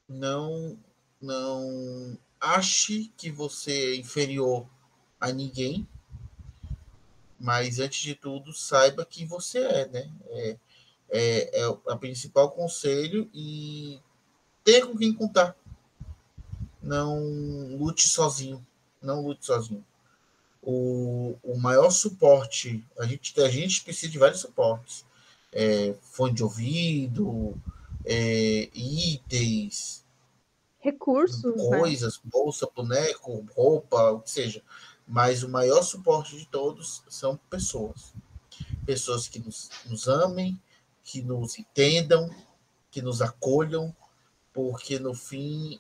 não, não ache que você é inferior a ninguém, mas antes de tudo, saiba quem você é, né? É o principal conselho e ter com quem contar. Não lute sozinho. Não lute sozinho. O maior suporte, a gente precisa de vários suportes. Fone de ouvido, itens, Recursos, né? coisas, bolsa, boneco, roupa, o que seja. Mas o maior suporte de todos são pessoas. Pessoas que nos amem, que nos entendam, que nos acolham, porque no fim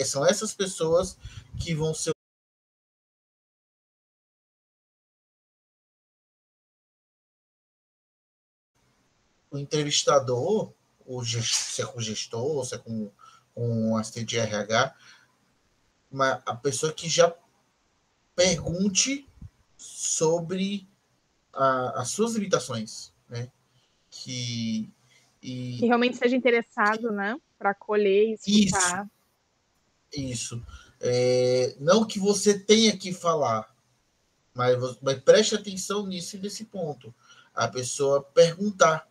são essas pessoas que vão ser o entrevistador, se é com o gestor, se é com um assistente de RH, a pessoa que já pergunte sobre as suas limitações, né? Que, Que e realmente seja interessado, né? Para acolher e isso, escutar. isso. Não que você tenha que falar, mas preste atenção nisso e nesse ponto. A pessoa perguntar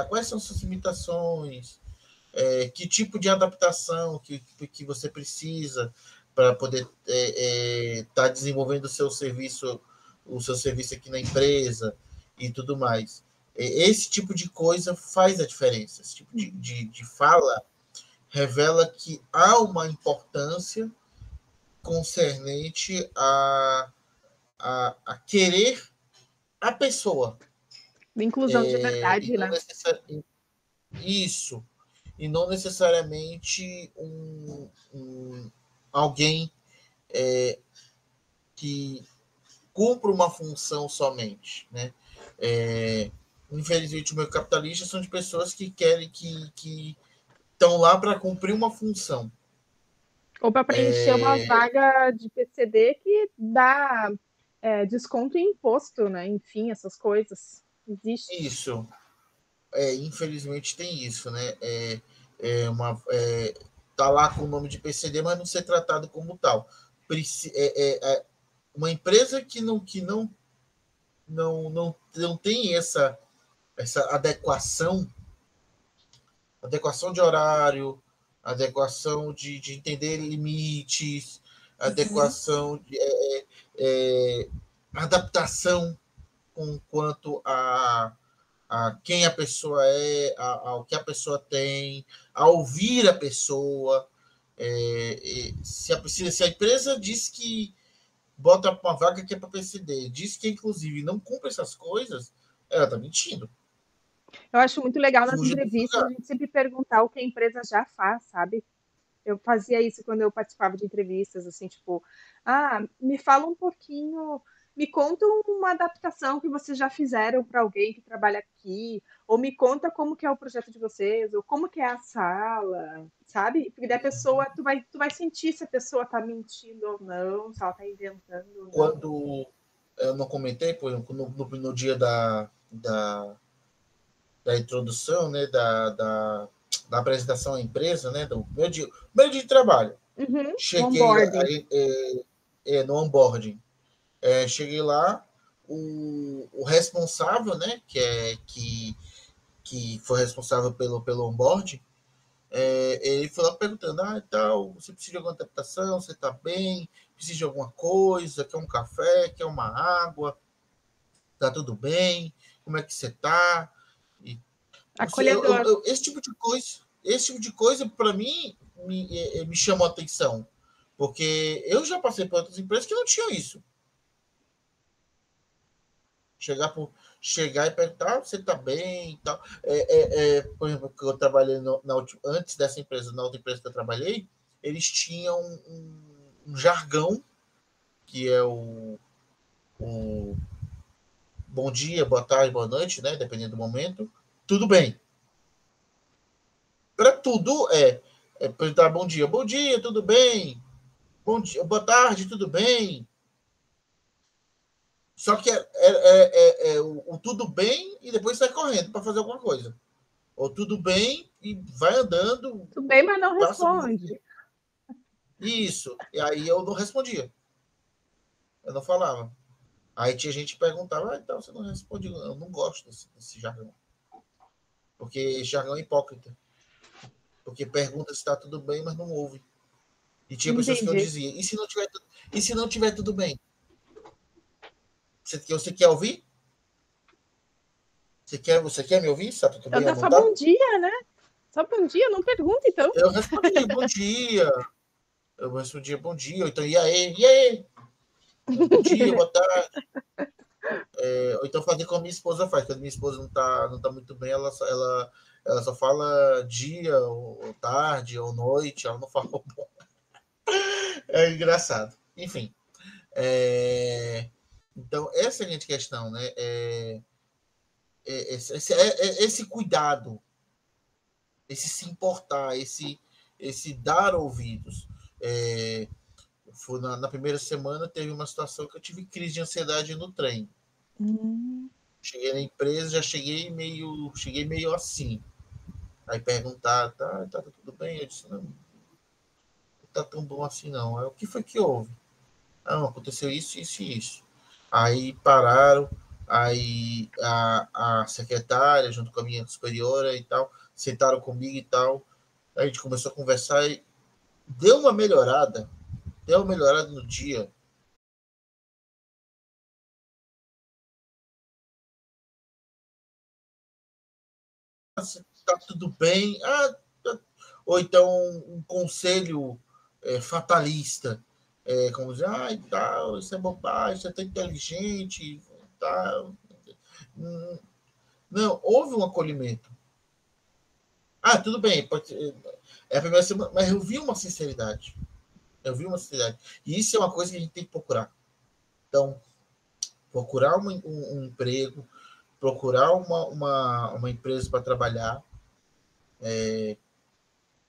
quais são suas limitações, que tipo de adaptação que você precisa para poder estar desenvolvendo o seu serviço o seu serviço aqui na empresa e tudo mais. Esse tipo de coisa faz a diferença. Esse tipo de fala revela que há uma importância concernente a querer a pessoa. Inclusão de E verdade, não né? isso. E não necessariamente alguém que cumpra uma função somente, né? Infelizmente, o meio capitalista são de pessoas que querem que estão lá para cumprir uma função. Ou para preencher uma vaga de PCD que dá desconto em imposto, né? Enfim, essas coisas. Existe. Isso. Infelizmente tem isso, né? Tá lá com o nome de PCD, mas não ser tratado como tal. Uma empresa que não tem essa adequação de horário, adequação de entender limites, adequação de adaptação com quanto a quem a pessoa ao que a pessoa tem, a ouvir a pessoa. Se a empresa diz que bota uma vaga que é para PCD, diz que, inclusive, não cumpre essas coisas, ela está mentindo. Eu acho muito legal nas Fuja do entrevistas a lugar. gente sempre perguntar o que a empresa já faz, sabe? Eu fazia isso quando eu participava de entrevistas, assim, tipo, me fala um pouquinho, me conta uma adaptação que vocês já fizeram para alguém que trabalha aqui, ou me conta como que é o projeto de vocês, ou como que é a sala, sabe? Porque daí a pessoa, tu vai sentir se a pessoa tá mentindo ou não, se ela tá inventando ou não. Quando eu não comentei, por exemplo, no dia da introdução, né, da apresentação à empresa, né, do meu dia de trabalho. Uhum, Cheguei lá, onboarding. no onboarding. Cheguei lá, o responsável, né, que foi responsável pelo onboarding, ele foi lá perguntando, tal, você precisa de alguma adaptação, você está bem, precisa de alguma coisa, quer um café, quer uma água, tá tudo bem, como é que você está? Acolhedor. Esse tipo de coisa para mim me chamou a atenção, porque eu já passei por outras empresas que não tinham isso. Chegar e perguntar, você está bem e tal. Por exemplo, que eu trabalhei antes dessa empresa, na outra empresa que eu trabalhei, eles tinham um jargão, que é o bom dia, boa tarde, boa noite, né? Dependendo do momento. Tudo bem. Para tudo perguntar bom dia, tudo bem? Bom dia, boa tarde, tudo bem? Só que o tudo bem e depois sai correndo para fazer alguma coisa. Ou tudo bem e vai andando, Tudo bem, mas não passa. responde. Isso. E aí eu não respondia. Eu não falava. Aí tinha gente que perguntava, então você não responde. Eu não gosto desse jargão. Porque jargão é hipócrita. Porque pergunta se está tudo bem, mas não ouve. E tinha pessoas que eu Entendi. dizia, e se não tiver tudo bem? Você quer ouvir? Você quer me ouvir? Está tudo Então bem ou dá não só bom está? dia, né? Só bom dia, não pergunta então. Eu respondia bom dia. Eu respondia bom dia. Ou então, e aí? E aí? Bom dia, boa tarde. Ou então fazer como minha esposa faz. Quando minha esposa não tá muito bem, ela só fala dia, ou tarde, ou noite. Ela não fala bom. É engraçado. Enfim. Então, essa é a grande questão, né? Esse cuidado, esse se importar, esse dar ouvidos. Na primeira semana teve uma situação que eu tive crise de ansiedade no trem. Hum. Cheguei na empresa, já cheguei meio assim. Aí perguntar, tá tudo bem? Eu disse, não tá tão bom assim não. Aí, o que foi que houve? Não, aconteceu isso, isso e isso. Aí pararam, aí a secretária, junto com a minha superiora e tal, sentaram comigo e tal. Aí a gente começou a conversar e deu uma melhorada no dia. tá tudo bem. Ou então um conselho fatalista, como dizer, tal, isso é bobagem, você é tão inteligente, tal. Não, houve um acolhimento. Tudo bem, é a primeira semana, mas eu vi uma sinceridade. E isso é uma coisa que a gente tem que procurar. Então, procurar um emprego, procurar uma empresa para trabalhar.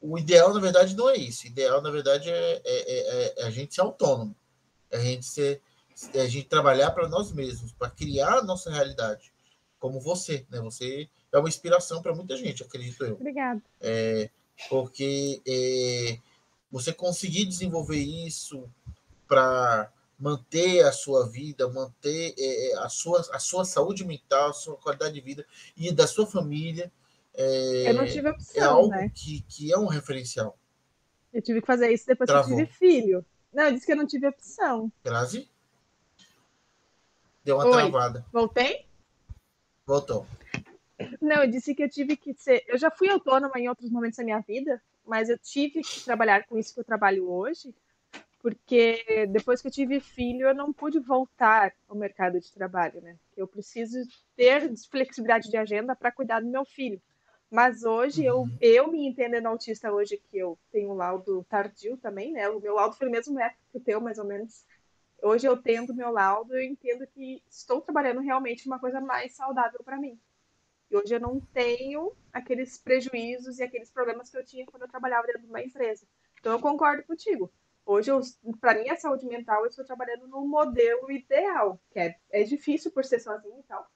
O ideal, na verdade, não é isso. O ideal, na verdade, é a gente ser autônomo. É a gente trabalhar para nós mesmos, para criar a nossa realidade. Como você, né? Você é uma inspiração para muita gente, acredito eu. Obrigada. Porque você conseguir desenvolver isso para manter a sua vida, manter a sua saúde mental, a sua qualidade de vida e da sua família, Eu não tive é opção, algo né? que é um referencial. Eu tive que fazer isso depois que eu tive Travou. filho. Não, eu disse que eu não tive opção. Grazi? Deu uma Oi, travada. voltei? Voltou. Não, eu disse que eu tive que ser. Eu já fui autônoma em outros momentos da minha vida, mas eu tive que trabalhar com isso que eu trabalho hoje, porque depois que eu tive filho, eu não pude voltar ao mercado de trabalho, né? Eu preciso ter flexibilidade de agenda para cuidar do meu filho. Mas hoje, Uhum. eu me entendendo autista hoje, que eu tenho um laudo tardio também, né? O meu laudo foi o mesmo época que o teu, mais ou menos. Hoje eu tendo meu laudo, eu entendo que estou trabalhando realmente uma coisa mais saudável para mim. E hoje eu não tenho aqueles prejuízos e aqueles problemas que eu tinha quando eu trabalhava dentro de uma empresa. Então eu concordo contigo. Hoje, para minha saúde mental, eu estou trabalhando no modelo ideal, que é difícil por ser sozinha e tal.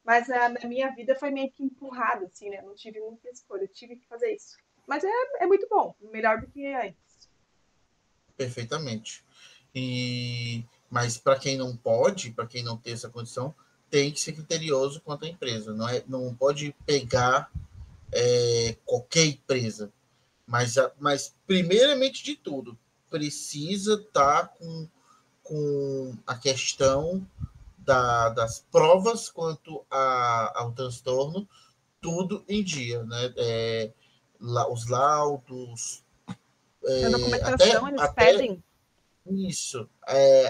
Mas na minha vida foi meio que empurrada, assim, né? Não tive muita escolha, eu tive que fazer isso. Mas é muito bom, melhor do que antes. Perfeitamente. Mas para quem não pode, para quem não tem essa condição, tem que ser criterioso quanto à empresa. Não pode pegar qualquer empresa. Mas, primeiramente de tudo, precisa estar com a questão das provas quanto ao transtorno, tudo em dia, né? Os laudos, Na até, documentação, eles até pedem. isso,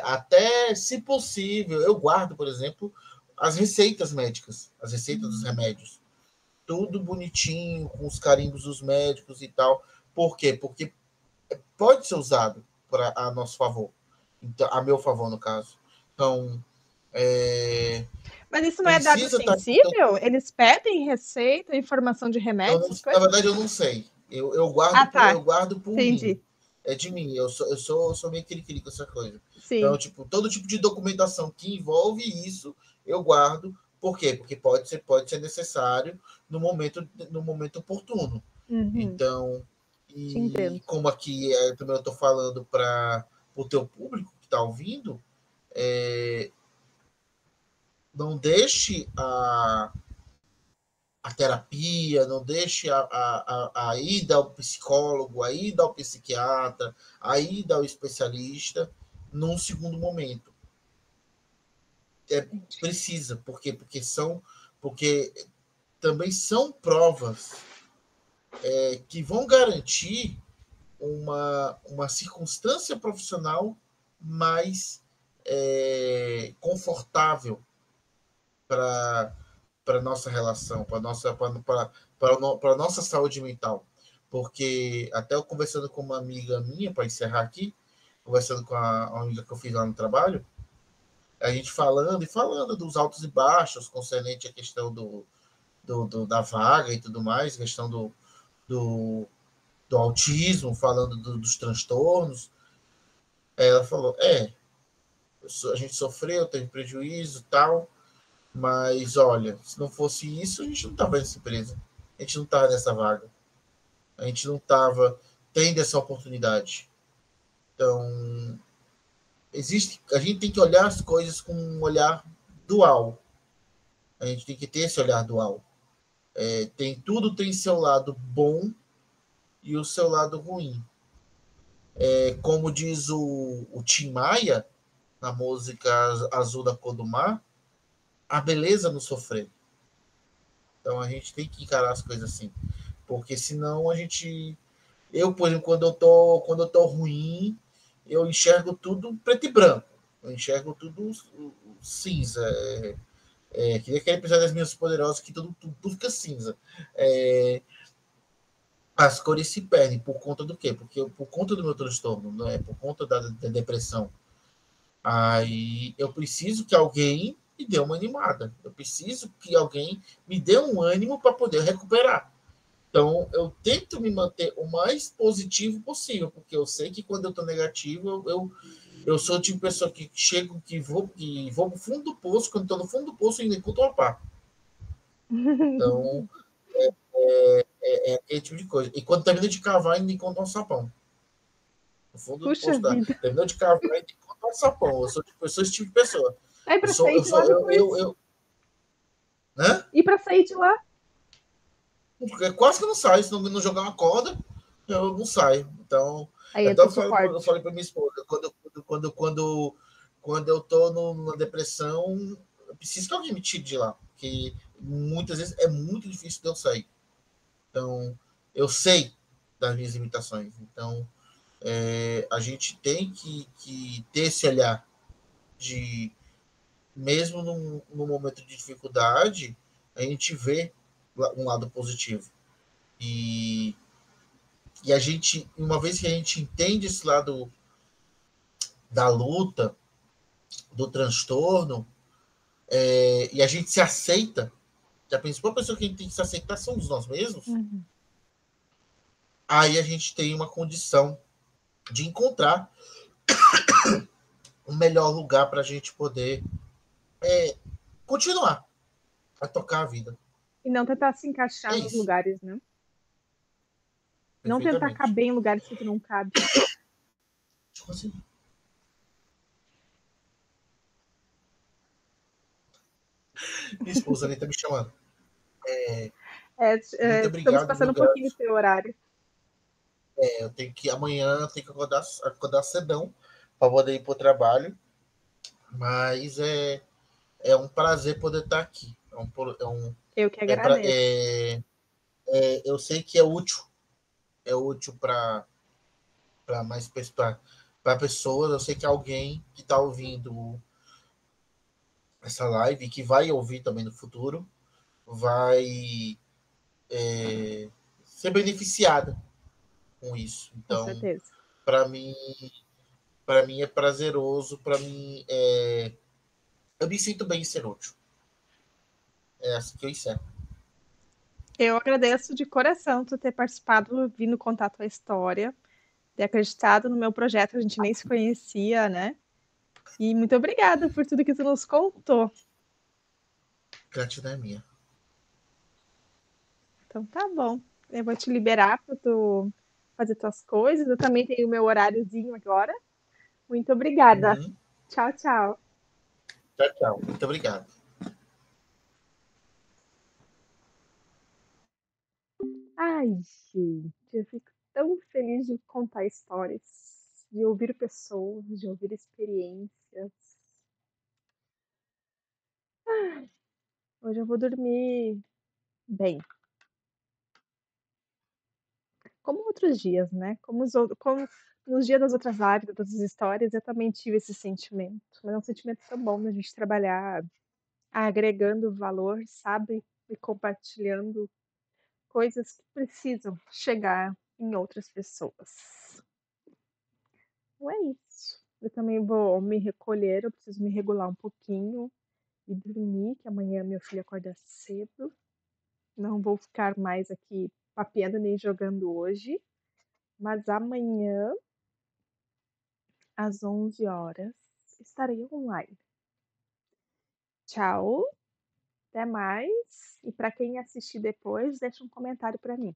até se possível, eu guardo, por exemplo, as receitas médicas, as receitas dos remédios, tudo bonitinho, com os carimbos dos médicos e tal. Por quê? Porque pode ser usado a nosso favor, então, a meu favor, no caso. Então, Mas isso não é dado precisa estar. sensível? Eles pedem receita, informação de remédio, essas Na coisas? verdade, eu não sei. Ah, Eu tá. guardo por mim. Entendi. É de mim. Eu sou meio cri-cri com essa coisa. Então, Sim. tipo, todo tipo de documentação que envolve isso, eu guardo. Por quê? Porque pode ser necessário no momento oportuno. Uhum. Então, Te e entendo. como aqui também eu estou falando para o teu público que está ouvindo, não deixe a terapia, não deixe a ida ao psicólogo, a ida ao psiquiatra, a ida ao especialista num segundo momento. Entendi. Precisa, porque também são provas que vão garantir uma circunstância profissional mais confortável para nossa relação, para nossa saúde mental. Porque até eu conversando com uma amiga minha, para encerrar aqui, conversando com a amiga que eu fiz lá no trabalho, a gente falando e falando dos altos e baixos, concernente à questão da vaga e tudo mais, questão do, do autismo, falando dos transtornos. Ela falou: a gente sofreu, teve prejuízo e tal, mas olha, se não fosse isso, a gente não estava nessa empresa, a gente não estava nessa vaga, a gente não estava tendo essa oportunidade. Então, a gente tem que olhar as coisas com um olhar dual. A gente tem que ter esse olhar dual. Tudo tem seu lado bom e o seu lado ruim. Como diz o Tim Maia, na música Azul da Cor do Mar, a beleza no sofrer. Então a gente tem que encarar as coisas assim. Porque senão a gente. Eu, por exemplo, quando eu tô ruim, eu enxergo tudo preto e branco. Eu enxergo tudo cinza. Que nem aquele episódio das Minhas Poderosas que tudo fica cinza. É, as cores se perdem por conta do quê? Porque por conta do meu transtorno, não é? Por conta da depressão. Aí eu preciso que alguém me dê uma animada. Eu preciso que alguém me dê um ânimo para poder recuperar. Então, eu tento me manter o mais positivo possível, porque eu sei que quando eu estou negativo, eu sou o tipo de pessoa que chego, que vou no fundo do poço, quando estou no fundo do poço, eu ainda encontro uma pá. Então, é aquele tipo de coisa. E quando termina de cavar, ainda encontro um sapão. No fundo do Puxa poço, tá? vida. Terminou de cavar, ainda encontro um sapão. Eu sou esse tipo de pessoa. Aí Eu pra sou, sair eu de lá sou, depois. né? E pra sair de lá? Porque quase que eu não saio, se não jogar uma corda, eu não saio. Então, Aí até entra o eu suporte. falei para minha esposa, quando eu tô numa depressão, eu preciso que alguém me tire de lá, porque muitas vezes é muito difícil de eu sair. Então, eu sei das minhas limitações. Então, a gente tem que ter esse olhar de, mesmo num momento de dificuldade, a gente vê um lado positivo. E a gente, uma vez que a gente entende esse lado da luta, do transtorno, e a gente se aceita, que a principal pessoa que a gente tem que se aceitar somos nós mesmos, Uhum. aí a gente tem uma condição de encontrar um melhor lugar para a gente poder continuar a tocar a vida. E não tentar se encaixar É nos isso, lugares, né? Não tentar perfeitamente. caber em lugares que tu não cabe. Tipo assim, minha esposa ali tá me chamando. Muito Estamos obrigado, passando viu, um pouquinho do Grátis? teu horário. Eu tenho que amanhã eu tenho que acordar cedão para poder ir para o trabalho, mas é um prazer poder estar aqui. Eu que É pra, agradeço. eu sei que é útil para mais para pessoas. Eu sei que alguém que está ouvindo essa live, que vai ouvir também no futuro, vai ser beneficiada com isso. Com Então, certeza. para mim, para mim é prazeroso, para mim eu me sinto bem em ser útil. É assim que eu encerro. Eu agradeço de coração tu ter participado, vindo contar a tua história, ter acreditado no meu projeto, a gente nem se conhecia, né? E muito obrigada por tudo que tu nos contou. Gratidão é minha. Então tá bom. Eu vou te liberar para tu fazer tuas coisas. Eu também tenho o meu horáriozinho agora. Muito obrigada. Uhum. Tchau, tchau. Tchau, tchau. Muito obrigado. Ai, gente, eu fico tão feliz de contar histórias, de ouvir pessoas, de ouvir experiências. Hoje eu vou dormir bem, como outros dias, né? Como nos dias das outras lives, das outras histórias, eu também tive esse sentimento. Mas é um sentimento tão bom da gente trabalhar agregando valor, sabe? E compartilhando coisas que precisam chegar em outras pessoas. Então é isso. Eu também vou me recolher, eu preciso me regular um pouquinho e dormir, que amanhã meu filho acorda cedo. Não vou ficar mais aqui papeando nem jogando hoje, mas amanhã, às 11 horas, estarei online. Tchau, até mais. E para quem assistir depois, deixa um comentário para mim.